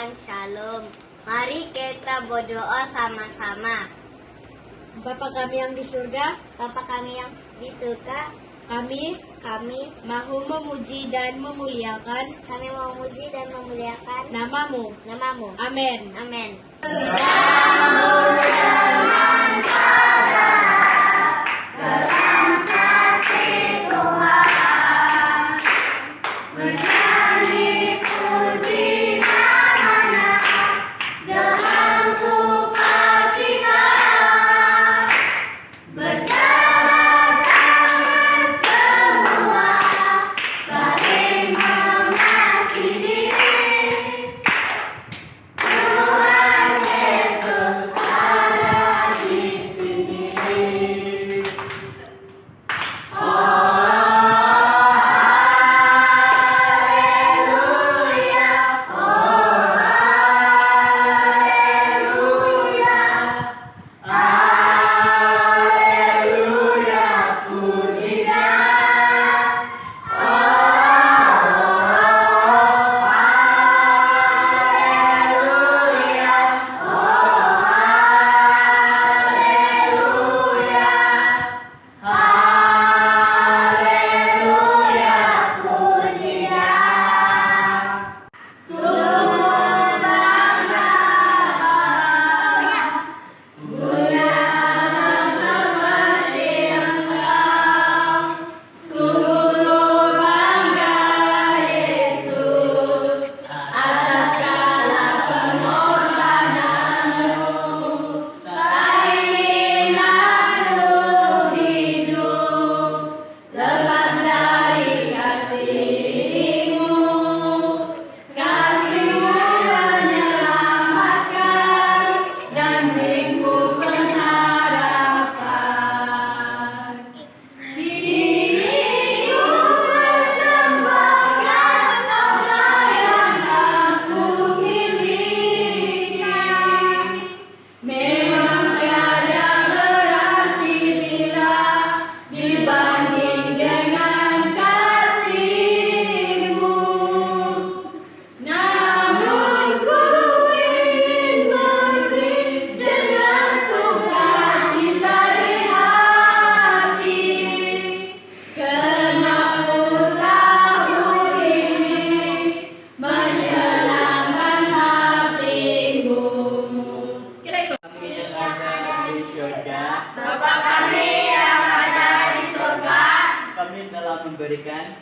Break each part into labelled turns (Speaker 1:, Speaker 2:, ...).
Speaker 1: Tuhan, Shalom. Mari kita berdoa sama-sama.
Speaker 2: Bapa kami yang di surga,
Speaker 1: Bapa kami yang di surga,
Speaker 2: kami mahu memuji dan memuliakan
Speaker 1: kami memuji dan memuliakan
Speaker 2: namamu.
Speaker 1: Amin.
Speaker 2: Amin.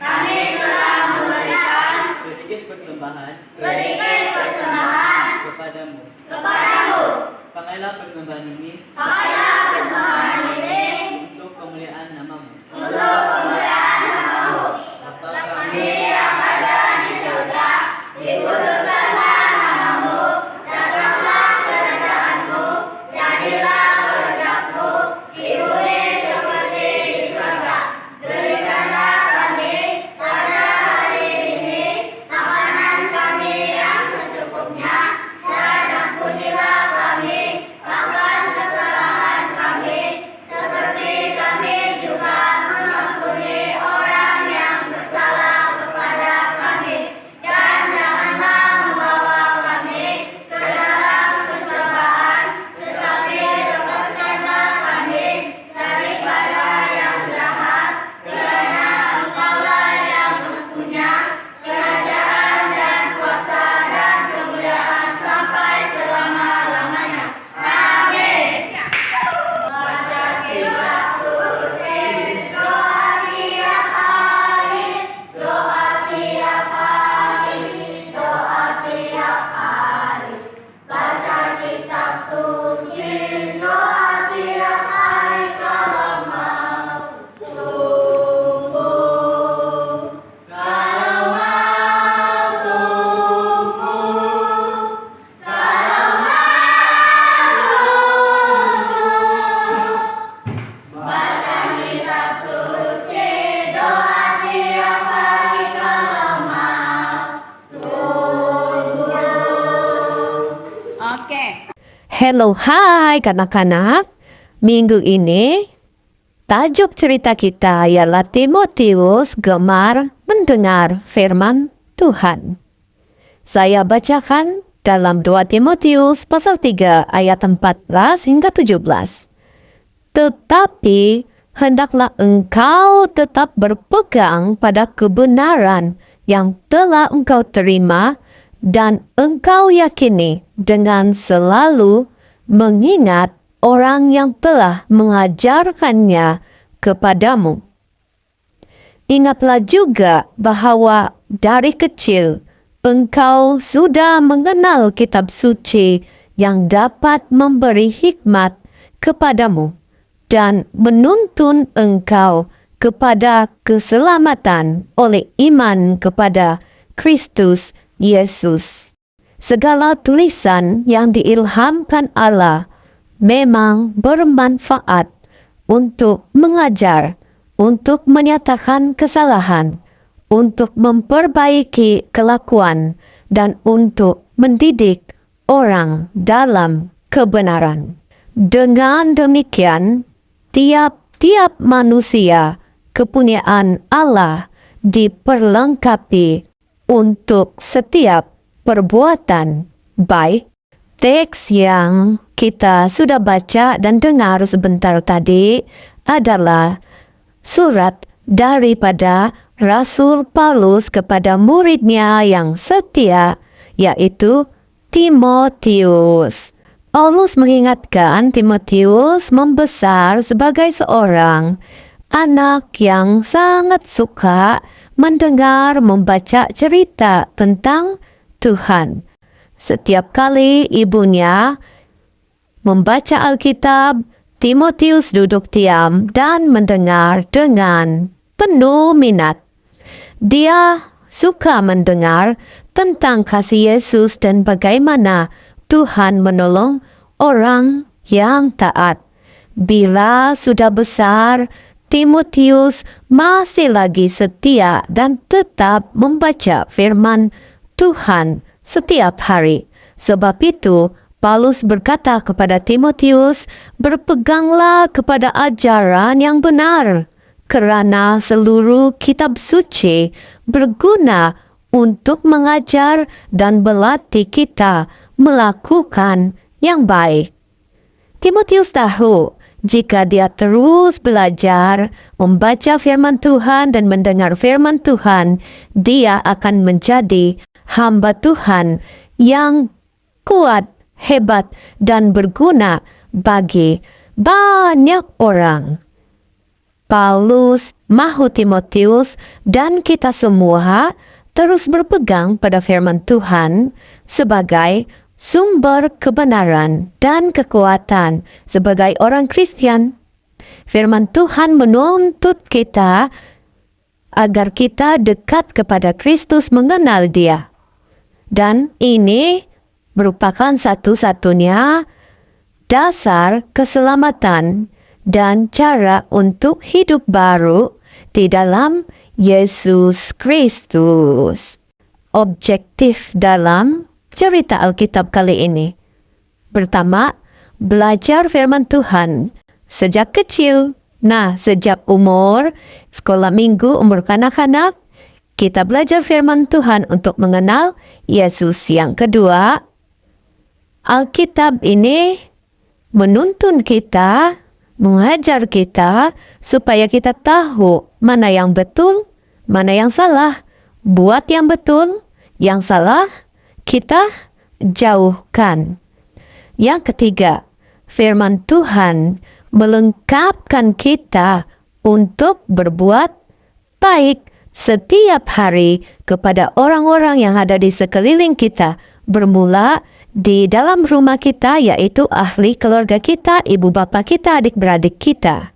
Speaker 3: Kami telah memberikan sedikit persembahan kepadamu. Pakailah persembahan ini untuk kemuliaan namamu. Bapa kami yang ada di surga, dikuduskanlah namamu, datanglah kerajaanmu, jadilah kehendakmu di bumi seperti di surga. Berikanlah kami pada hari ini makanan kami yang secukupnya, dan ampunilah kami akan kesalahan kami, seperti kami juga mengampuni orang yang bersalah kepada kami. Dan janganlah membawa kami ke dalam pencobaan, tetapi lepaskanlah kami daripada yang jahat, karena Engkaulah yang mempunyai kerajaan dan kuasa dan kemuliaan sampai selama-lamanya. Amin. Baca kitab suci, doa tiap hari, doa tiap hari, doa tiap hari. Baca kitab suci, doa tiap hari kalau mau tumbuh. Kalau mau tumbuh, kalau baca kitab suci, doa tiap hari kalau mau tumbuh.
Speaker 2: Oke.
Speaker 4: Hello, hai kanak-kanak. Minggu ini, tajuk cerita kita ialah Timotius gemar mendengar firman Tuhan. Saya bacakan dalam 2 Timotius pasal 3 ayat 14 hingga 17. Tetapi hendaklah engkau tetap berpegang pada kebenaran yang telah engkau terima dan engkau yakini dengan selalu mengingat orang yang telah mengajarkannya kepadamu. Ingatlah juga bahwa dari kecil engkau sudah mengenal kitab suci yang dapat memberi hikmat kepadamu dan menuntun engkau kepada keselamatan oleh iman kepada Kristus Yesus. Segala tulisan yang diilhamkan Allah memang bermanfaat untuk mengajar, untuk menyatakan kesalahan, untuk memperbaiki kelakuan, dan untuk mendidik orang dalam kebenaran. Dengan demikian, tiap-tiap manusia kepunyaan Allah diperlengkapi untuk setiap perbuatan baik. Teks yang kita sudah baca dan dengar sebentar tadi adalah surat daripada Rasul Paulus kepada muridnya yang setia, yaitu Timotius. Paulus mengingatkan Timotius membesar sebagai seorang anak yang sangat suka mendengar membaca cerita tentang Tuhan. Setiap kali ibunya membaca Alkitab, Timotius duduk diam dan mendengar dengan penuh minat. Dia suka mendengar tentang kasih Yesus dan bagaimana Tuhan menolong orang yang taat. Bila sudah besar, Timotius masih lagi setia dan tetap membaca firman Tuhan setiap hari. Sebab itu, Paulus berkata kepada Timotius, berpeganglah kepada ajaran yang benar, kerana seluruh kitab suci berguna untuk mengajar dan melatih kita melakukan yang baik. Timotius tahu, jika dia terus belajar, membaca firman Tuhan dan mendengar firman Tuhan, dia akan menjadi hamba Tuhan yang kuat, hebat, dan berguna bagi banyak orang. Paulus mahu Timotius dan kita semua terus berpegang pada firman Tuhan sebagai sumber kebenaran dan kekuatan sebagai orang Kristen. Firman Tuhan menuntut kita agar kita dekat kepada Kristus, mengenal Dia. Dan ini merupakan satu-satunya dasar keselamatan dan cara untuk hidup baru di dalam Yesus Kristus. Objektif dalam cerita Alkitab kali ini. Pertama, belajar firman Tuhan sejak kecil. Nah, sejak umur sekolah minggu, umur kanak-kanak, kita belajar firman Tuhan untuk mengenal Yesus. Yang kedua, Alkitab ini menuntun kita, mengajar kita supaya kita tahu mana yang betul, mana yang salah. Buat yang betul, yang salah kita jauhkan. Yang ketiga, firman Tuhan melengkapkan kita untuk berbuat baik setiap hari kepada orang-orang yang ada di sekeliling kita, bermula di dalam rumah kita, yaitu ahli keluarga kita, ibu bapa kita, adik-beradik kita,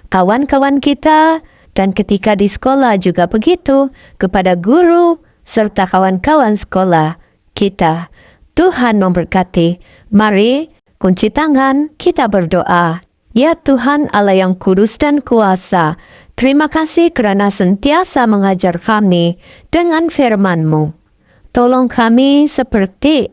Speaker 4: kawan-kawan kita, dan ketika di sekolah juga begitu, kepada guru serta kawan-kawan sekolah kita. Tuhan memberkati. Mari kunci tangan, kita berdoa. Ya Tuhan Allah yang kudus dan kuasa, terima kasih kerana sentiasa mengajar kami dengan firman-Mu. Tolong kami seperti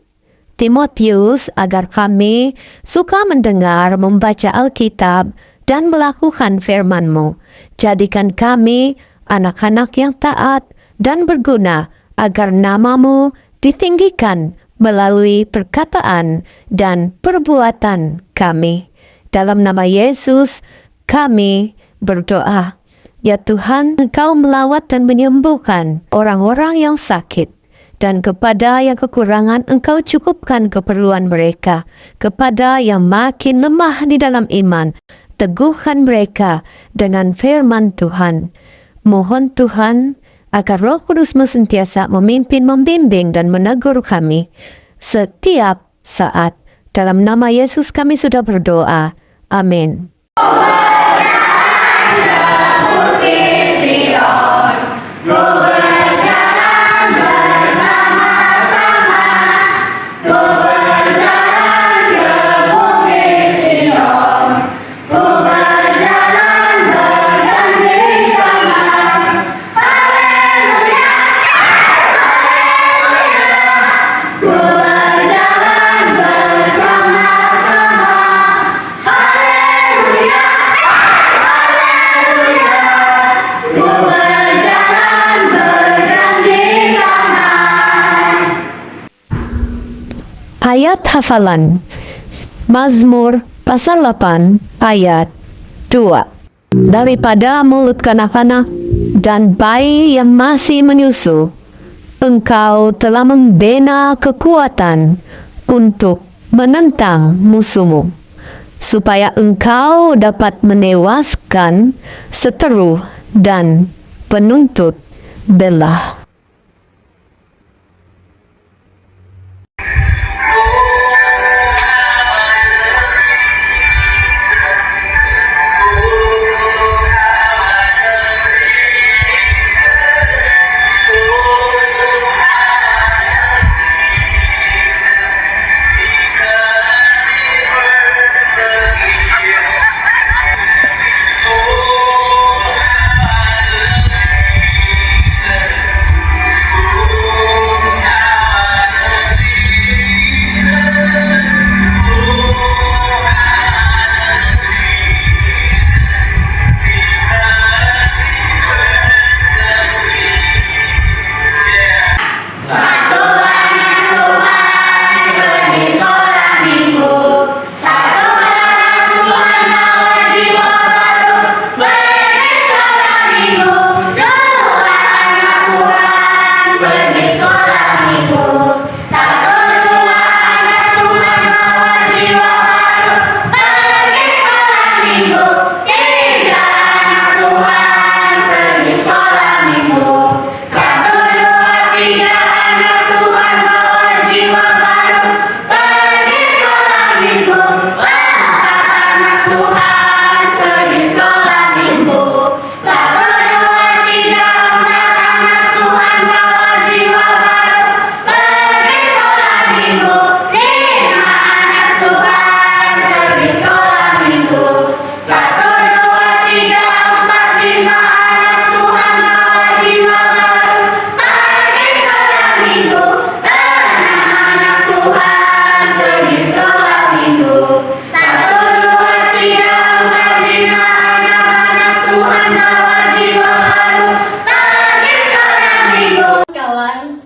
Speaker 4: Timotius agar kami suka mendengar, membaca Alkitab, dan melakukan firman-Mu. Jadikan kami anak-anak yang taat dan berguna agar nama-Mu ditinggikan melalui perkataan dan perbuatan kami. Dalam nama Yesus, kami berdoa. Ya Tuhan, Engkau melawat dan menyembuhkan orang-orang yang sakit. Dan kepada yang kekurangan, Engkau cukupkan keperluan mereka. Kepada yang makin lemah di dalam iman, teguhkan mereka dengan firman Tuhan. Mohon Tuhan, agar Roh Kudus sentiasa memimpin, membimbing, dan menegur kami setiap saat. Dalam nama Yesus kami sudah berdoa. Amin. Ayat hafalan Mazmur pasal 8 ayat 2. Daripada mulut kanak-kanak dan bayi yang masih menyusu, Engkau telah membina kekuatan untuk menentang musuhmu, supaya Engkau dapat menewaskan seteru dan penuntut belah.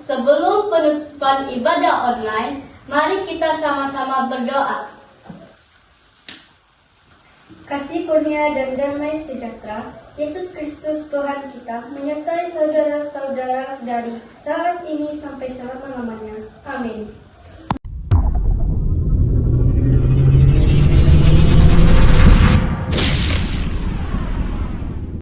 Speaker 2: Sebelum penutupan ibadah online, mari kita sama-sama berdoa. Kasih kurnia dan damai sejahtera Yesus Kristus Tuhan kita menyertai saudara-saudara dari saat ini sampai selama-lamanya. Amin.